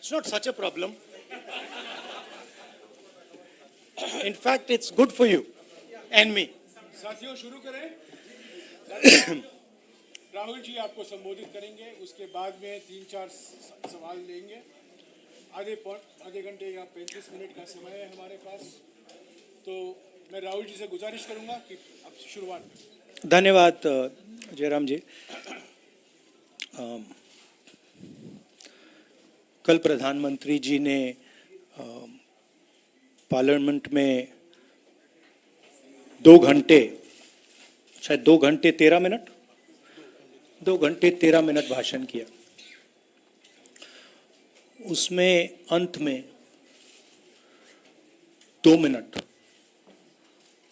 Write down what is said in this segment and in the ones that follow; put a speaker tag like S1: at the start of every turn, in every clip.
S1: It's not such a problem. In fact, it's good for you and me.
S2: साथियों शुरू करें। राहुल जी आपको संबोधित करेंगे, उसके बाद में 3-4 सवाल लेंगे। आधे घंटे या 35 मिनट का समय है हमारे पास, तो मैं राहुल जी से गुजारिश करूंगा कि अब शुरुआत करें।
S1: धन्यवाद जयराम जी। कल प्रधानमंत्री जी ने पार्लियामेंट में 2 घंटे, शायद 2 घंटे 13 मिनट, 2 घंटे 13 मिनट भाषण किया। उसमें अंत में 2 मिनट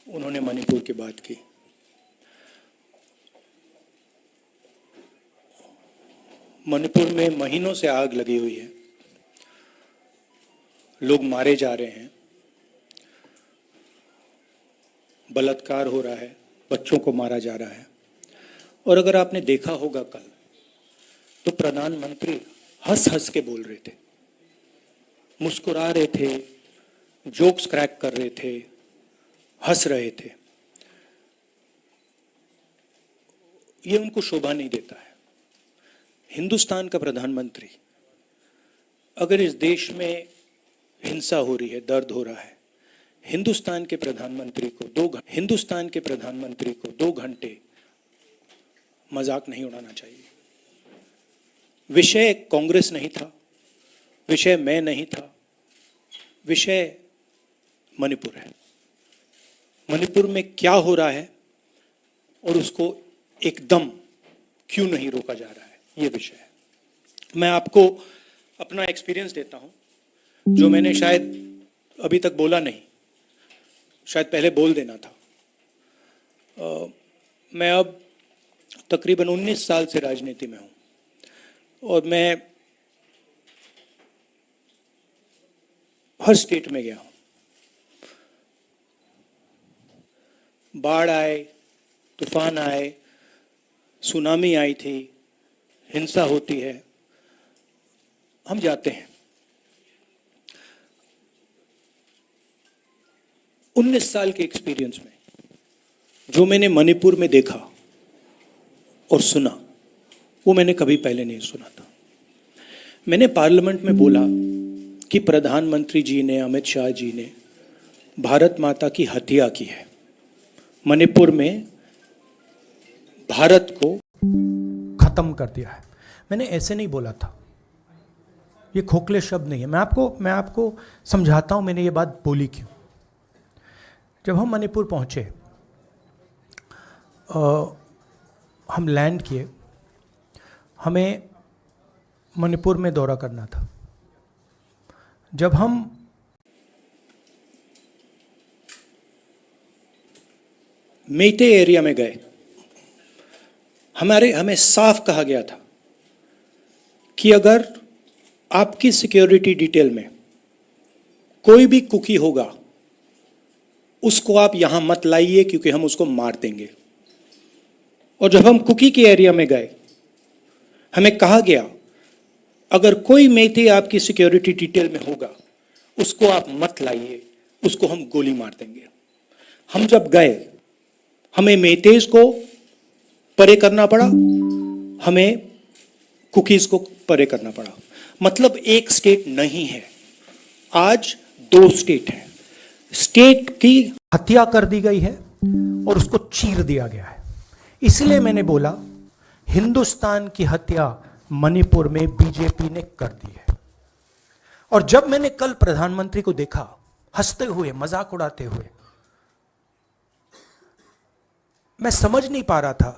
S1: उन्होंने मणिपुर की बात की। मणिपुर में महीनों से आग लगी हुई है, लोग मारे जा रहे हैं, बलात्कार हो रहा है, बच्चों को मारा जा रहा है। और अगर आपने देखा होगा कल, तो प्रधानमंत्री हंस हंस के बोल रहे थे, मुस्कुरा रहे थे, जोक्स क्रैक कर रहे थे, हंस रहे थे। ये उनको शोभा नहीं देता है। हिंदुस्तान का प्रधानमंत्री, अगर इस देश में हिंसा हो रही है, दर्द हो रहा है, हिंदुस्तान के प्रधानमंत्री को 2 घंटे मजाक नहीं उड़ाना चाहिए। विषय कांग्रेस नहीं था, विषय मैं नहीं था, विषय मणिपुर है। मणिपुर में क्या हो रहा है और उसको एकदम क्यों नहीं रोका जा रहा है, ये विषय है। मैं आपको अपना एक्सपीरियंस देता हूं, जो मैंने शायद अभी तक बोला नहीं, शायद पहले बोल देना था। मैं अब तकरीबन 19 साल से राजनीति में हूं और मैं हर स्टेट में गया हूं। बाढ़ आए, तूफान आए, सुनामी आई थी, हिंसा होती है, हम जाते हैं। 19 साल के एक्सपीरियंस में जो मैंने मणिपुर में देखा और सुना, वो मैंने कभी पहले नहीं सुना था। मैंने पार्लियामेंट में बोला कि प्रधानमंत्री जी ने, अमित शाह जी ने भारत माता की हत्या की है, मणिपुर में भारत को खत्म कर दिया है। मैंने ऐसे नहीं बोला था, ये खोखले शब्द नहीं है। मैं आपको समझाता हूं मैंने ये बात बोली क्यों। जब हम मणिपुर पहुंचे, हम लैंड किए, हमें मणिपुर में दौरा करना था। जब हम मेटे एरिया में गए, हमें साफ कहा गया था कि अगर आपकी सिक्योरिटी डिटेल में कोई भी कुकी होगा, उसको आप यहां मत लाइए क्योंकि हम उसको मार देंगे। और जब हम कुकी के एरिया में गए, हमें कहा गया अगर कोई मेथे आपकी सिक्योरिटी डिटेल में होगा, उसको आप मत लाइए, उसको हम गोली मार देंगे। हम जब गए, हमें मेतेज को परे करना पड़ा, हमें कुकीज को परे करना पड़ा। मतलब एक स्टेट नहीं है, आज 2 स्टेट है। स्टेट की हत्या कर दी गई है और उसको चीर दिया गया है। इसलिए मैंने बोला हिंदुस्तान की हत्या मणिपुर में बीजेपी ने कर दी है। और जब मैंने कल प्रधानमंत्री को देखा हंसते हुए, मजाक उड़ाते हुए, मैं समझ नहीं पा रहा था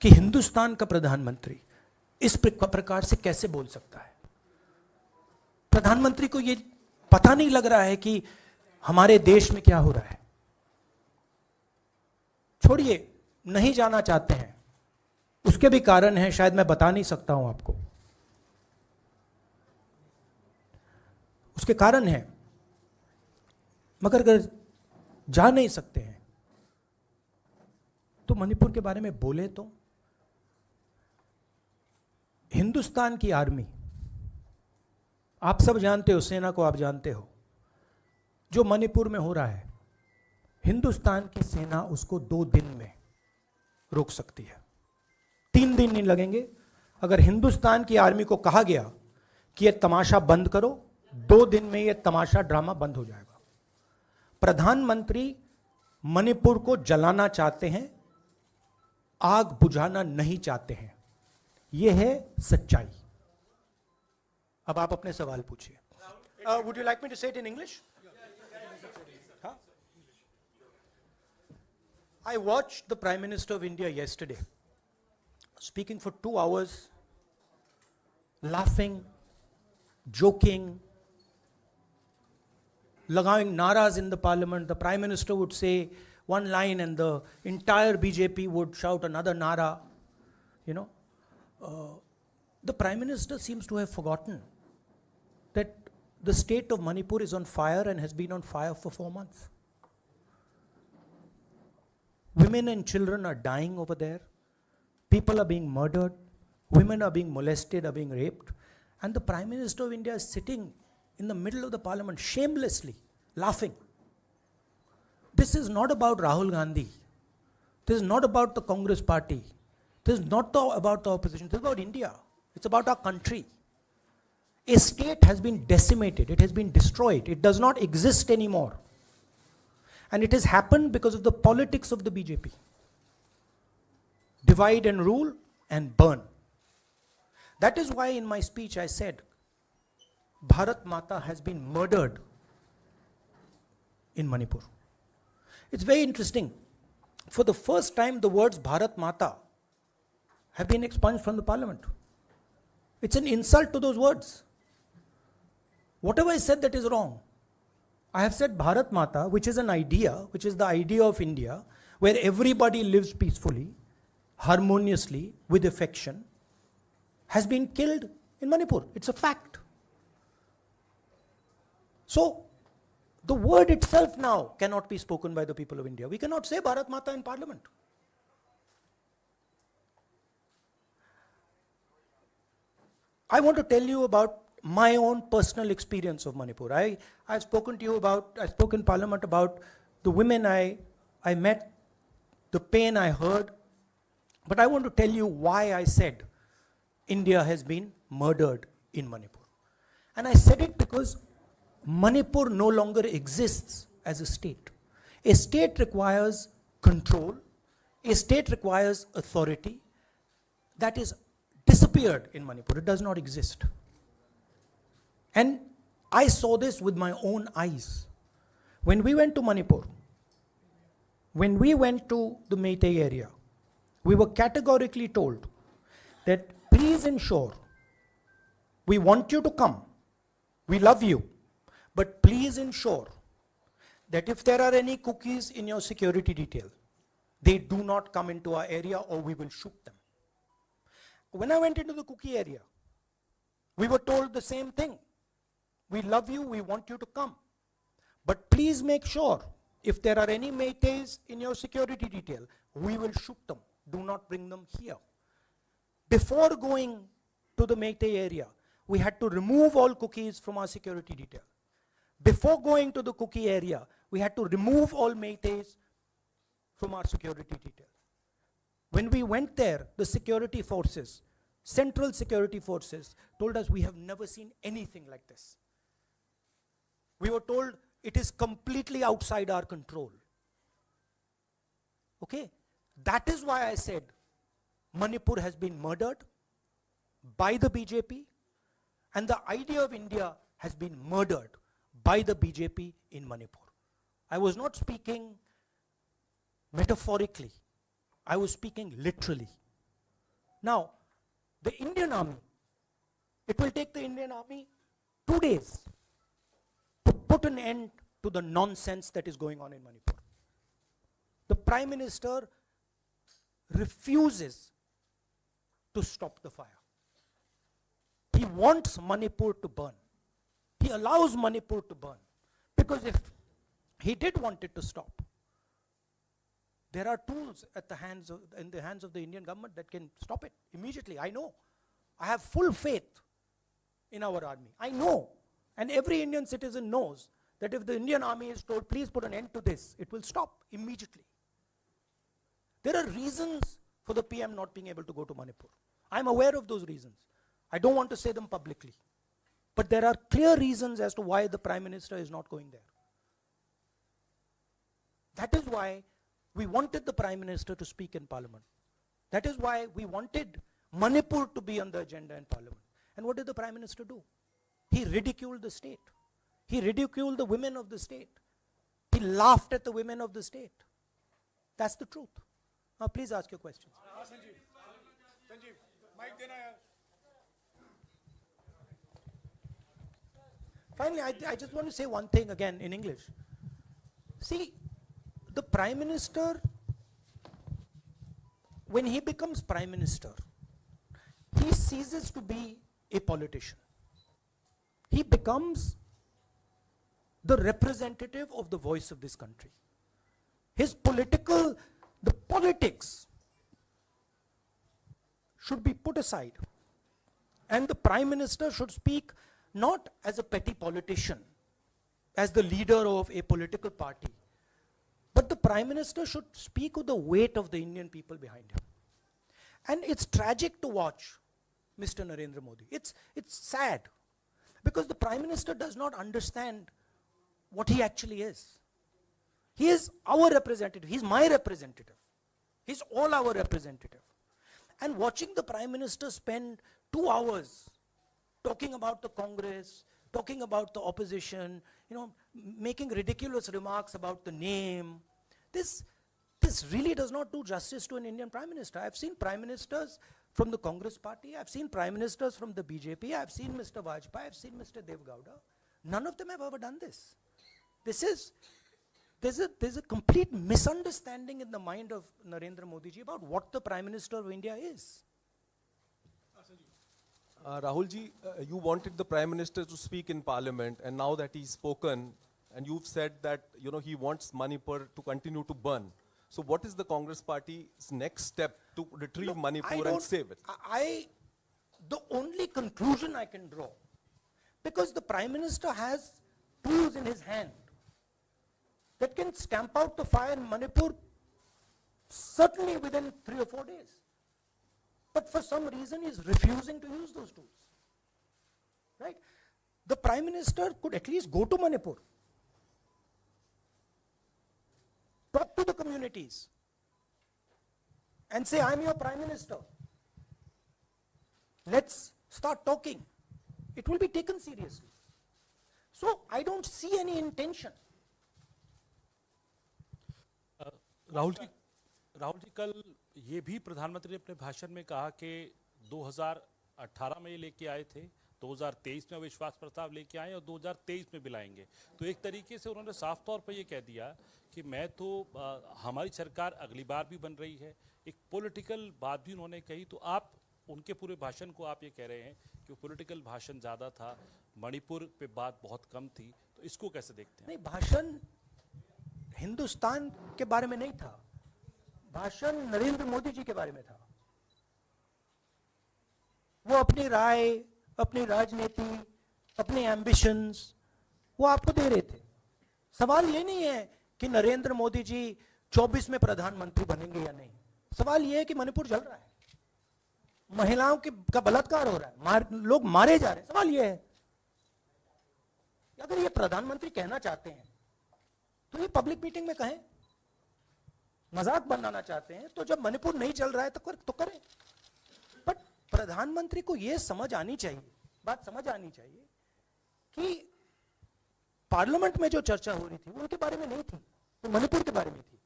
S1: कि हिंदुस्तान का प्रधानमंत्री इस प्रकार से कैसे बोल सकता है। प्रधानमंत्री को यह पता नहीं लग रहा है कि हमारे देश में क्या हो रहा है। छोड़िए, नहीं जाना चाहते हैं, उसके भी कारण हैं, शायद मैं बता नहीं सकता हूं आपको, उसके कारण हैं। मगर अगर जा नहीं सकते हैं तो मणिपुर के बारे में बोले तो। हिंदुस्तान की आर्मी आप सब जानते हो, सेना को आप जानते हो, जो मणिपुर में हो रहा है, हिंदुस्तान की सेना उसको 2 दिन में रोक सकती है, 3 दिन नहीं लगेंगे। अगर हिंदुस्तान की आर्मी को कहा गया कि यह तमाशा बंद करो, 2 दिन में यह तमाशा ड्रामा बंद हो जाएगा। प्रधानमंत्री मणिपुर को जलाना चाहते हैं, आग बुझाना नहीं चाहते हैं, यह है सच्चाई। अब आप अपने सवाल पूछिए। Would you like me to say it in English? I watched the Prime Minister of India yesterday speaking for 2 hours, laughing, joking, लगाing naras in the parliament. The Prime Minister would say one line and the entire BJP would shout another nara. You know, the Prime Minister seems to have forgotten that the state of Manipur is on fire and has been on fire for 4 months. Women and children are dying over there. People are being murdered. Women are being molested, are being raped. And the Prime Minister of India is sitting in the middle of the parliament, shamelessly laughing. This is not about Rahul Gandhi. This is not about the Congress party. This is not about the opposition. This is about India. It's about our country. A state has been decimated. It has been destroyed. It does not exist anymore. And it has happened because of the politics of the BJP. Divide and rule and burn. That is why in my speech I said, Bharat Mata has been murdered in Manipur. It's very interesting. For the first time, the words Bharat Mata have been expunged from the parliament. It's an insult to those words. Whatever I said that is wrong. I have said Bharat Mata, which is an idea, which is the idea of India, where everybody lives peacefully, harmoniously, with affection, has been killed in Manipur. It's a fact. So, the word itself now cannot be spoken by the people of India. We cannot say Bharat Mata in parliament. I want to tell you about my own personal experience of Manipur. I've spoken to you about, I spoke in parliament about the women I met, the pain I heard, but I want to tell you why I said India has been murdered in Manipur. And I said it because Manipur no longer exists as a state. A state requires control, a state requires authority. That is disappeared in Manipur. It does not exist. And I saw this with my own eyes. When we went to Manipur, when we went to the Meitei area, we were categorically told that please ensure, we want you to come, we love you, but please ensure that if there are any cookies in your security detail, they do not come into our area or we will shoot them. When I went into the cookie area, we were told the same thing. We love you, we want you to come. But please make sure, if there are any Meiteis in your security detail, we will shoot them. Do not bring them here. Before going to the Meitei area, we had to remove all cookies from our security detail. Before going to the cookie area, we had to remove all Meiteis from our security detail. When we went there, the security forces, central security forces, told us we have never seen anything like this. We were told it is completely outside our control. Okay? That is why I said Manipur has been murdered by the BJP and the idea of India has been murdered by the BJP in Manipur. I was not speaking metaphorically. I was speaking literally. Now, the Indian army, it will take the Indian army 2 days to put an end to the nonsense that is going on in Manipur. The Prime Minister refuses to stop the fire. He wants Manipur to burn. He allows Manipur to burn. Because if he did want it to stop, there are tools in the hands of the Indian government that can stop it immediately. I know. I have full faith in our army. I know, and every Indian citizen knows that if the Indian army is told, please put an end to this, it will stop immediately. There are reasons for the PM not being able to go to Manipur. I'm aware of those reasons. I don't want to say them publicly. But there are clear reasons as to why the Prime Minister is not going there. That is why we wanted the Prime Minister to speak in Parliament. That is why we wanted Manipur to be on the agenda in Parliament. And what did the Prime Minister do? He ridiculed the state. He ridiculed the women of the state. He laughed at the women of the state. That's the truth. Now please ask your questions.
S2: Sanjeev mike देना यार.
S1: Finally, I just want to say one thing again in English. See, the Prime Minister, when he becomes Prime Minister, he ceases to be a politician. He becomes the representative of the voice of this country. His the politics should be put aside. And the Prime Minister should speak not as a petty politician, as the leader of a political party, but the Prime Minister should speak with the weight of the Indian people behind him. And it's tragic to watch Mr. Narendra Modi. It's sad, because the Prime Minister does not understand what he actually is. He is our representative. He's my representative. He's all our representative. And watching the Prime Minister spend 2 hours talking about the Congress, talking about the opposition, making ridiculous remarks about the name, this really does not do justice to an Indian Prime Minister. I've seen Prime Ministers from the Congress party, I've seen Prime Ministers from the BJP, I've seen Mr. Vajpayee, I've seen Mr. Dev Gowda. None of them have ever done this. There's a complete misunderstanding in the mind of Narendra Modi ji about what the Prime Minister of India is.
S3: Rahul ji, you wanted the Prime Minister to speak in Parliament, and now that he's spoken, and you've said that he wants Manipur to continue to burn. So what is the Congress Party's next step to retrieve Manipur and save it?
S1: The only conclusion I can draw, because the Prime Minister has tools in his hand that can stamp out the fire in Manipur certainly within 3 or 4 days. But for some reason he's refusing to use those tools. Right? The Prime Minister could at least go to Manipur, talk to the communities, and say, I'm your Prime Minister. Let's start talking. It will be taken seriously. So I don't see any intention.
S4: Rahul ji कल ये भी प्रधानमंत्री ने अपने भाषण में कहा कि 2018 में ये लेके आए थे, 2023 में विश्वास प्रस्ताव लेके आए और 2023 में भी लाएंगे. तो एक तरीके से उन्होंने साफ तौर पर ये कह दिया कि मैं तो हमारी सरकार अगली बार भी बन रही है. एक पॉलिटिकल बात भी उन्होंने कही. तो आप उनके पूरे भाषण को आप ये कह रहे हैं कि पॉलिटिकल भाषण ज़्यादा था, मणिपुर पे बात बहुत कम थी. तो इसको कैसे देखते हैं?
S1: नहीं, भाषण हिंदुस्तान के बारे में नहीं था, भाषण नरेंद्र मोदी जी के बारे में था. वो अपनी राय, अपनी राजनीति, अपने एम्बिशंस वो आपको दे रहे थे. सवाल ये नहीं है कि नरेंद्र मोदी जी 24 में प्रधानमंत्री बनेंगे या नहीं. सवाल ये है कि मणिपुर जल रहा है, महिलाओं का बलात्कार हो रहा है, लोग मारे जा रहे हैं. सवाल ये है, अगर ये प्रधानमंत्री कहना चाहते हैं तो ये पब्लिक मीटिंग में कहें. मजाक बनाना चाहते हैं तो जब मणिपुर नहीं चल रहा है तो करें. बट प्रधानमंत्री को ये समझ आनी चाहिए, बात समझ आनी चाहिए कि पार्लियामेंट में जो चर्चा हो रही थी वो उनके बारे में नहीं थी, वो मणिपुर के बारे में थी.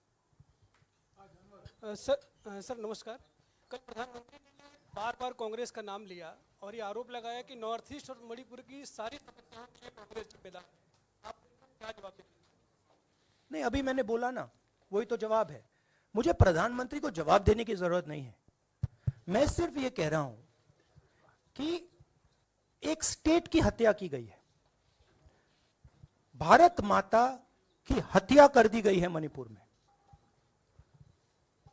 S5: सर नमस्कार. कल प्रधानमंत्री ने बार बार कांग्रेस का नाम लिया और ये आरोप लगाया कि नॉर्थ ईस्ट और मणिपुर की सारी समस्याओं के कांग्रेस जिम्मेदार. आप क्या जवाब देंगे?
S1: नहीं, अभी मैंने बोला ना, वही तो जवाब है. मुझे प्रधानमंत्री को जवाब देने की जरूरत नहीं है. मैं सिर्फ ये कह रहा हूं कि एक स्टेट की हत्या की गई है, भारत माता की हत्या कर दी गई है मणिपुर में.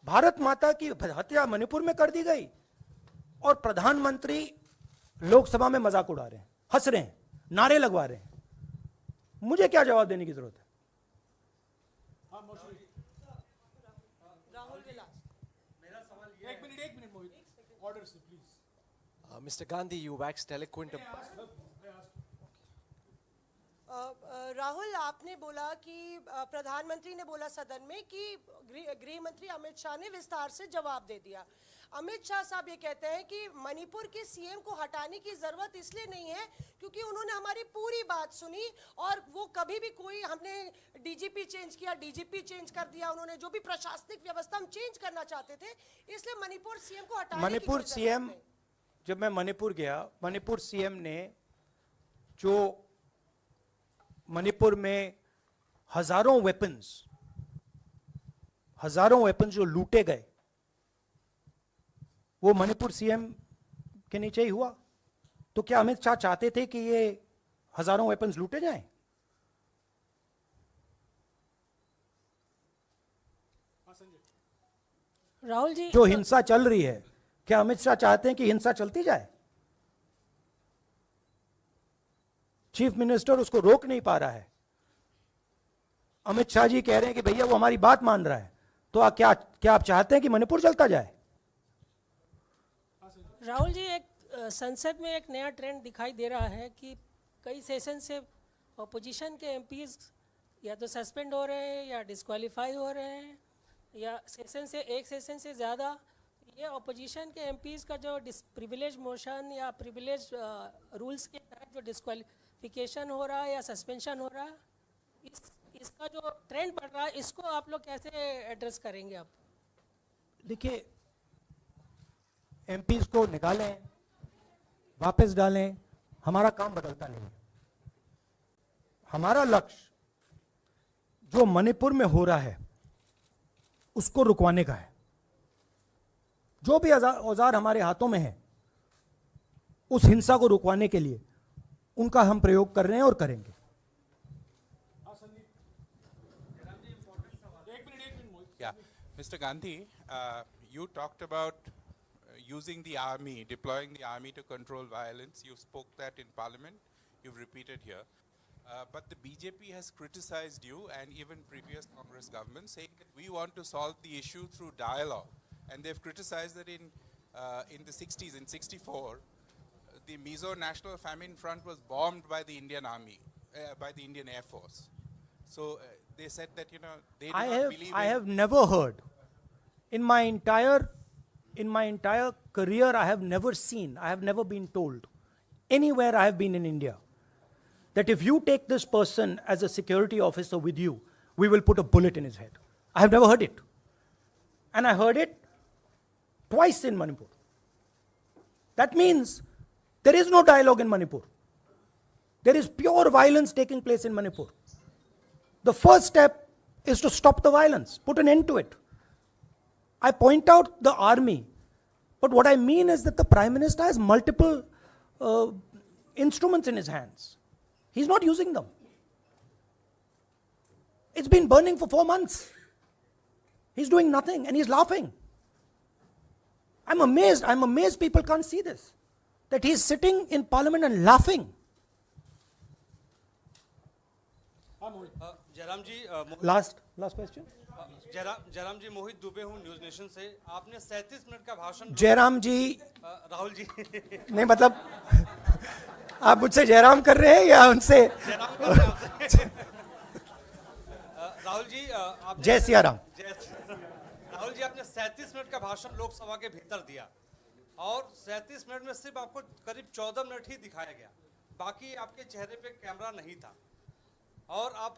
S1: भारत माता की हत्या मणिपुर में कर दी गई और प्रधानमंत्री लोकसभा में मजाक उड़ा रहे हैं. हंस रहे हैं, नारे लगवा रहे हैं, मुझे क्या जवाब देने की जरूरत है?
S2: एक मिनट मोहित, ऑर्डर से please.
S6: Mr. Gandhi, you waxed eloquent.
S7: Rahul, आपने बोला कि प्रधानमंत्री ने बोला सदन में कि गृह मंत्री अमित शाह ने विस्तार से जवाब दे दिया। अमित शाह साहब ये कहते हैं कि मणिपुर के सीएम को हटाने की जरूरत इसलिए नहीं है क्योंकि उन्होंने हमारी पूरी बात सुनी और वो कभी भी कोई, हमने डीजीपी चेंज किया, डीजीपी चेंज कर दिया, उन्होंने जो भी प्रशासनिक व्यवस्था हम चेंज करना चाहते थे, इसलिए मणिपुर सीएम को हटाने की
S1: मणिपुर
S7: कोई
S1: सीएम,
S7: जरूरत नहीं।
S1: जब मैं मणिपुर गया, मणिपुर सीएम ने जो मणिपुर में हजारों वेपन्स जो लूटे गए, वो मणिपुर सीएम के नीचे ही हुआ। तो क्या अमित शाह चाहते थे कि ये हजारों वेपन्स लूटे जाएं?
S7: राहुल जी,
S1: जो हिंसा चल रही है, क्या अमित शाह चाहते हैं कि हिंसा चलती जाए? चीफ मिनिस्टर उसको रोक नहीं पा रहा है। अमित शाह जी कह रहे हैं कि भैया वो हमारी बात मान रहा है, तो क्या आप चाहते हैं कि मणिपुर चलता जाए?
S8: राहुल जी, एक संसद में एक नया ट्रेंड दिखाई दे रहा है कि कई सेशन से ऑपोजिशन के एमपीज या तो सस्पेंड हो रहे हैं या डिस्क्वालीफाई हो रहे हैं, या एक सेशन से ज़्यादा ये ऑपोजिशन के एमपीज का जो प्रिविलेज मोशन या प्रिविलेज रूल्स के तहत जो डिस्क्वालिफिकेशन हो रहा है या सस्पेंशन हो रहा है, इसका जो ट्रेंड बढ़ रहा है, इसको आप लोग कैसे एड्रेस करेंगे? आप
S1: देखिए, एमपीज को निकालें, वापस डालें, हमारा काम बदलता नहीं है। हमारा लक्ष्य जो मणिपुर में हो रहा है उसको रुकवाने का है। जो भी औजार हमारे हाथों में है, उस हिंसा को रुकवाने के लिए उनका हम प्रयोग कर रहे हैं और करेंगे।
S9: Yeah, Mr. Gandhi, you talked about using the army, deploying the army to control violence. You spoke that in Parliament. You've repeated here. But the BJP has criticized you and even previous Congress governments, saying that we want to solve the issue through dialogue. And they've criticized that in the 60s, in 64, the Mizo National Famine Front was bombed by the Indian Army, by the Indian Air Force. So they said that, you know, they do not believe
S1: I have never heard in my entire career, I have never been told anywhere I have been in India that if you take this person as a security officer with you, we will put a bullet in his head. I have never heard it. And I heard it twice in Manipur. That means there is no dialogue in Manipur. There is pure violence taking place in Manipur. The first step is to stop the violence, put an end to it. I point out the army, but what I mean is that the Prime Minister has multiple instruments in his hands. He's not using them. It's been burning for 4 months. He's doing nothing and he's laughing. I'm amazed people can't see this. That he's sitting in Parliament and laughing.
S10: Jairam ji,
S1: Last question.
S10: Jairam जी, मोहित दुबे हूँ news nation से। आपने 37 minute का भाषण।
S1: जयराम जी,
S10: राहुल जी
S1: नहीं मतलब आप मुझसे जयराम कर रहे हैं या उनसे?
S10: जयराम कर रहे हैं आपसे। राहुल जी, आप
S1: जय सिया राम।
S10: राहुल जी, आपने 37 मिनट का भाषण लोकसभा के भीतर दिया और 37 मिनट में सिर्फ आपको करीब 14 मिनट ही दिखाया गया, बाकी आपके चेहरे पे कैमरा नहीं था और आप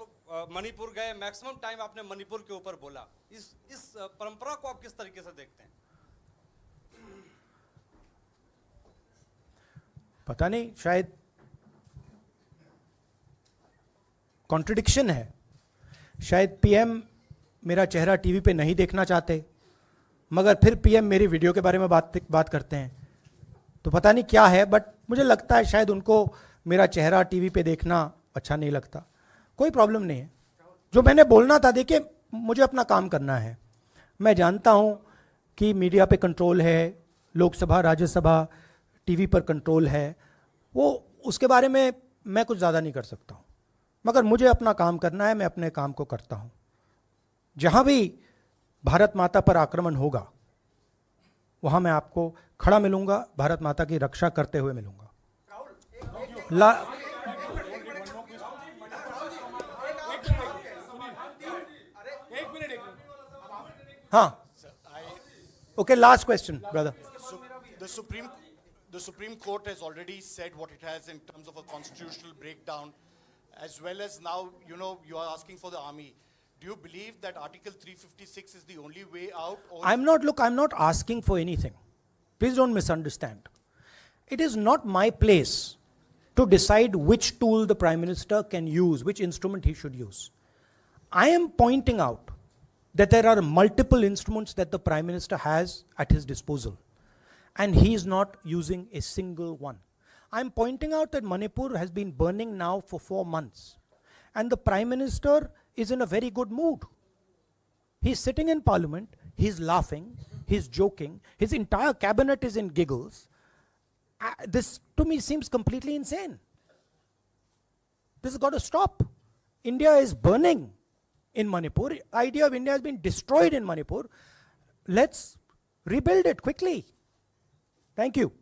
S10: मणिपुर गए, मैक्सिमम टाइम आपने मणिपुर के ऊपर बोला। इस परंपरा को आप किस तरीके से देखते हैं?
S1: पता नहीं, शायद कॉन्ट्रडिक्शन है। शायद पीएम मेरा चेहरा टीवी पे नहीं देखना चाहते, मगर फिर पीएम मेरी वीडियो के बारे में बात करते हैं, तो पता नहीं क्या है। बट मुझे लगता है शायद उनको मेरा चेहरा टीवी पे देखना अच्छा नहीं लगता। कोई प्रॉब्लम नहीं है। जो मैंने बोलना था, देखिए मुझे अपना काम करना है। मैं जानता हूं कि मीडिया पे कंट्रोल है, लोकसभा राज्यसभा टीवी पर कंट्रोल है, वो उसके बारे में मैं कुछ ज़्यादा नहीं कर सकता हूँ, मगर मुझे अपना काम करना है, मैं अपने काम को करता हूँ। जहाँ भी भारत माता पर आक्रमण होगा वहाँ मैं आपको खड़ा मिलूंगा, भारत माता की रक्षा करते हुए मिलूंगा। हाँ, okay, last question, brother.
S11: The Supreme Court has already said what it has in terms of a constitutional breakdown, as well as now, you are asking for the army. Do you believe that Article 356 is the only way out? Or
S1: I'm not asking for anything. Please don't misunderstand. It is not my place to decide which tool the Prime Minister can use, which instrument he should use. I am pointing out that there are multiple instruments that the Prime Minister has at his disposal, and he is not using a single one. I am pointing out that Manipur has been burning now for 4 months, and the Prime Minister is in a very good mood. He's sitting in Parliament, he's laughing, he's joking, his entire cabinet is in giggles. This to me seems completely insane. This has got to stop. India is burning in Manipur. The idea of India has been destroyed in Manipur. Let's rebuild it quickly. Thank you.